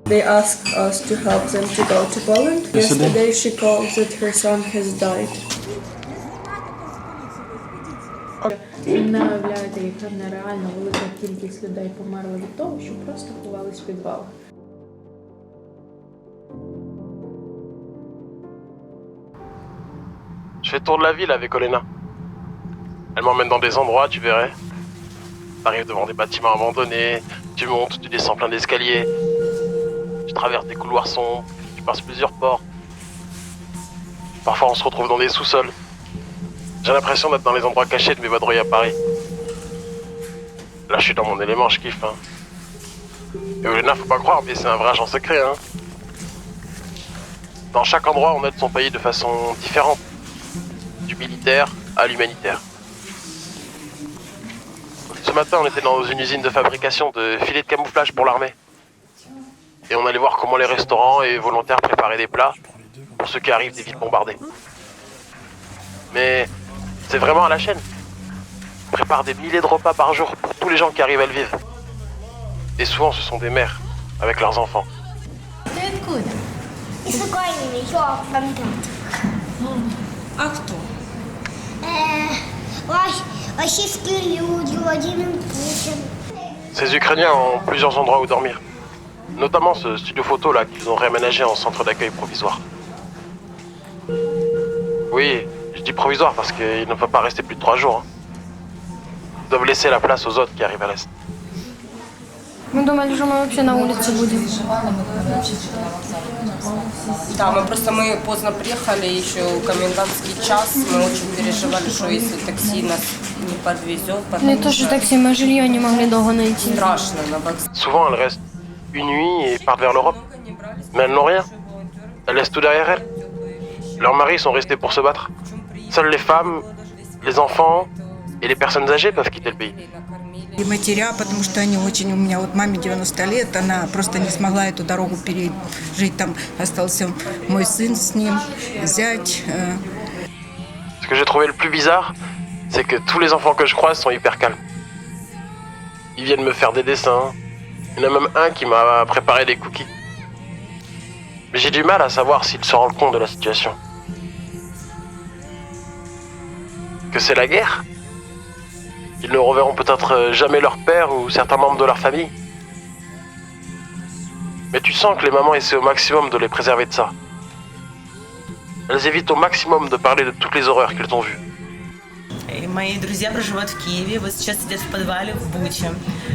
They asked us to help them to go to Poland. Yesterday she called that her son has died. Не уявляєте, яка нереально велика кількість людей померла від того, що просто ховались в підвалах. Je fais le tour de la ville avec Olena. Elle m'emmène dans des endroits, tu verrais. T'arrives devant des bâtiments abandonnés, tu montes, tu descends plein d'escaliers. Tu traverses des couloirs sombres, tu passes plusieurs portes. Parfois on se retrouve dans des sous-sols. J'ai l'impression d'être dans les endroits cachés de mes vadrouilles à Paris. Là je suis dans mon élément, je kiffe. Hein. Et Olena, faut pas croire, mais c'est un vrai agent secret. Hein. Dans chaque endroit, on aide son pays de façon différente. Du militaire à l'humanitaire. Ce matin, on était dans une usine de fabrication de filets de camouflage pour l'armée. Et on allait voir comment les restaurants et volontaires préparaient des plats pour ceux qui arrivent des villes bombardées. Mais c'est vraiment à la chaîne. Ils préparent des milliers de repas par jour pour tous les gens qui arrivent à le vivre. Et souvent, ce sont des mères avec leurs enfants. Из Украины, еще А кто? Российские люди, Владимир Путин. Ces Ukrainiens ont plusieurs endroits où dormir. Notamment ce studio photo là qu'ils ont réaménagé en centre d'accueil provisoire. Oui, je dis provisoire parce qu'ils ne peuvent pas rester plus de 3 jours. Hein. Ils doivent laisser la place aux autres qui arrivent à l'est. Мы думали, что мы вообще на улице будем. Да, мы поздно приехали, еще комендантский час. Мы очень переживали, что если такси нас не подвезет, Не то, что такси, мы жилье не могли долго найти. страшно на вокзале. Souvent elles restent une nuit et partent vers l'Europe. Mais elles n'ont rien. Elles laissent tout derrière elles. Leurs maris sont restés pour se battre. Seules les femmes, les enfants et les personnes âgées peuvent quitter le pays. И матеря, потому что они очень... У меня вот маме 90 лет, она просто не смогла эту дорогу пережить. Там остался мой сын с ним, зять. Ce que j'ai trouvé le plus bizarre, c'est que tous les enfants que je croise sont hyper calmes. Ils viennent me faire des dessins. Il y en a même un qui m'a préparé des cookies. Mais j'ai du mal à savoir s'ils se rendent compte de la situation. Que c'est la guerre ? Ils ne reverront peut-être jamais leur père ou certains membres de leur famille. Mais tu sens que les mamans essaient au maximum de les préserver de ça. Elles évitent au maximum de parler de toutes les horreurs qu'elles ont vues. Мои друзья проживают в Киеве, вот сейчас сидят в подвале в Буче.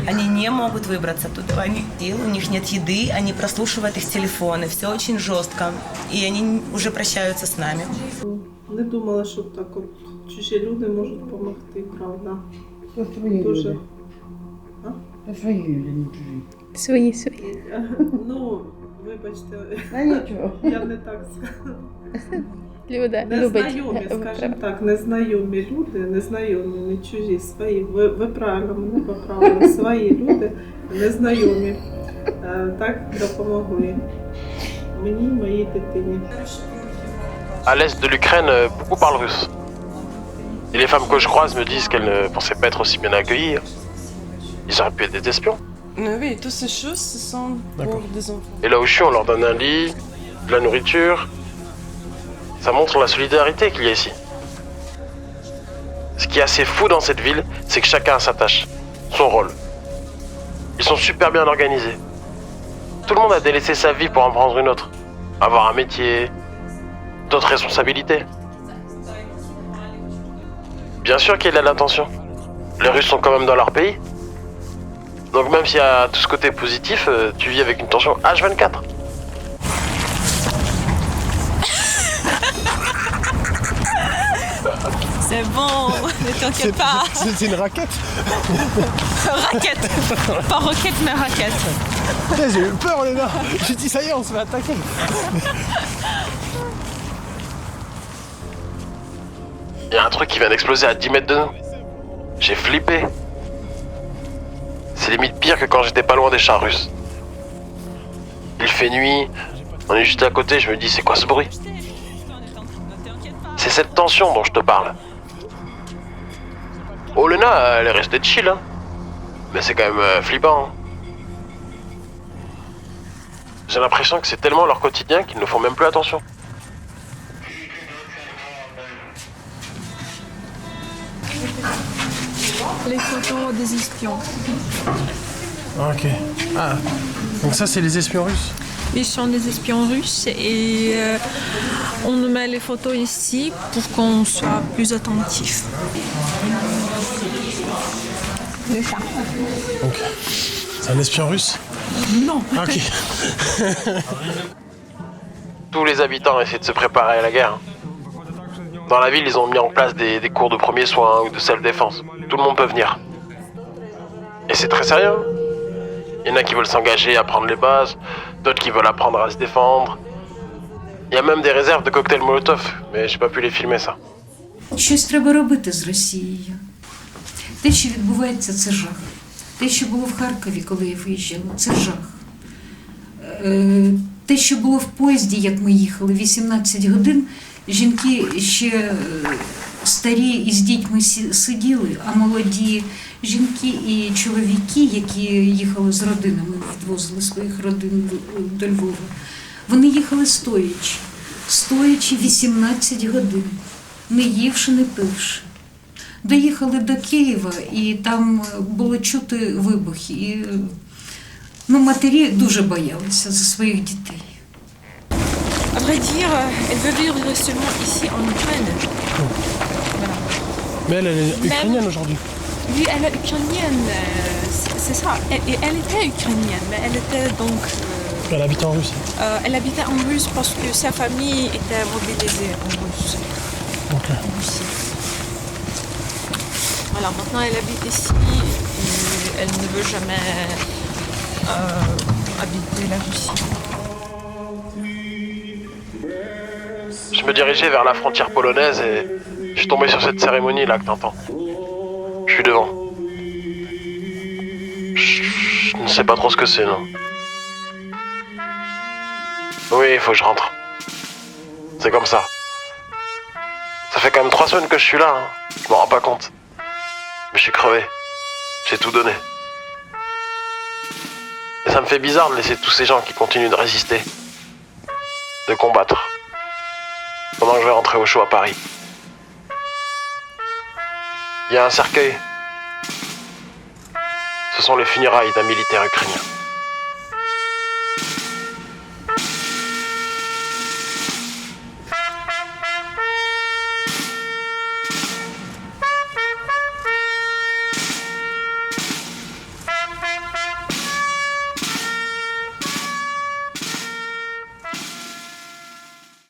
Они не могут выбраться оттуда. У них нет еды, они прослушивают их телефоны. Все очень жестко. И они уже прощаются с нами. Не думала, що так от чужі люди можуть допомогти, правда. Свої Дуже. люди. Свої люди, не чужі. Свої. Ну, вибачте, А нічого. я не так сказала. Люди Незнайомі, скажімо так, незнайомі люди, незнайомі, не чужі, свої. Ви правильно мене поправили. Свої люди, незнайомі. Так допомогли мені, моїй дитині. À l'est de l'Ukraine, beaucoup parlent russe. Et les femmes que je croise me disent qu'elles ne pensaient pas être aussi bien accueillies. Ils auraient pu être des espions. Oui, toutes ces choses, ce sont pour des enfants. Et là où je suis, on leur donne un lit, de la nourriture. Ça montre la solidarité qu'il y a ici. Ce qui est assez fou dans cette ville, c'est que chacun a sa tâche, son rôle. Ils sont super bien organisés. Tout le monde a délaissé sa vie pour en prendre une autre. Avoir un métier, d'autres responsabilités. Bien sûr qu'il y a de l'attention. Les Russes sont quand même dans leur pays. Donc même s'il y a tout ce côté positif, tu vis avec une tension H24. C'est bon, ne t'inquiète pas. C'est une raquette. Raquette. Pas roquette, mais raquette. Putain, j'ai eu peur, Léna. J'ai dit, ça y est, on se fait attaquer. Il y a un truc qui vient d'exploser à 10 mètres de nous. J'ai flippé. C'est limite pire que quand j'étais pas loin des chars russes. Il fait nuit, on est juste à côté, je me dis c'est quoi ce bruit? C'est cette tension dont je te parle. Olena, elle est restée chill, hein. Mais c'est quand même flippant. Hein. J'ai l'impression que c'est tellement leur quotidien qu'ils ne font même plus attention. Les photos des espions. Ok. Ah, donc ça, c'est les espions russes? Ils sont des espions russes et on nous met les photos ici pour qu'on soit plus attentif. Le chat. Ok. C'est un espion russe? Non. Ah, ok. Tous les habitants essaient de se préparer à la guerre. Dans la ville, ils ont mis en place des cours de premiers soins ou de self-défense. Tout le monde peut venir. Et c'est très sérieux. Il y en a qui veulent s'engager à prendre les bases, d'autres qui veulent apprendre à se défendre. Il y a même des réserves de cocktails Molotov, mais j'ai pas pu les filmer ça. Щось треба робити з Росією. Те, що відбувається, це жах. Те, що було в Харкові, коли я виїжджала, це жах. Те, що було в поїзді, як ми їхали, 18 годин, жінки ще старі із дітьми сиділи, а молоді жінки і чоловіки, які їхали з родинами, відвозили своїх родин до Львова, вони їхали стоячи. Стоячи 18 годин, не ївши, не пивши. Доїхали до Києва, і там було чути вибухи. І, матері дуже боялися за своїх дітей. À vrai dire, elle veut vivre seulement ici en Ukraine. Voilà. Mais elle est ukrainienne aujourd'hui. Oui, elle est ukrainienne, c'est ça. Elle était ukrainienne, mais elle était donc... Elle habite en Russie. Elle habitait en Russe parce que sa famille était mobilisée en Russe. Ok. En Russie. Voilà, maintenant elle habite ici et elle ne veut jamais habiter la Russie. Je me dirigeais vers la frontière polonaise et je suis tombé sur cette cérémonie là que t'entends. Je suis devant. Je ne sais pas trop ce que c'est, non. Oui, il faut que je rentre. C'est comme ça. Ça fait quand même 3 semaines que je suis là, hein. Je m'en rends pas compte. Mais je suis crevé. J'ai tout donné. Et ça me fait bizarre de laisser tous ces gens qui continuent de résister, de combattre, pendant que je vais rentrer au chaud à Paris. Il y a un cercueil. Ce sont les funérailles d'un militaire ukrainien.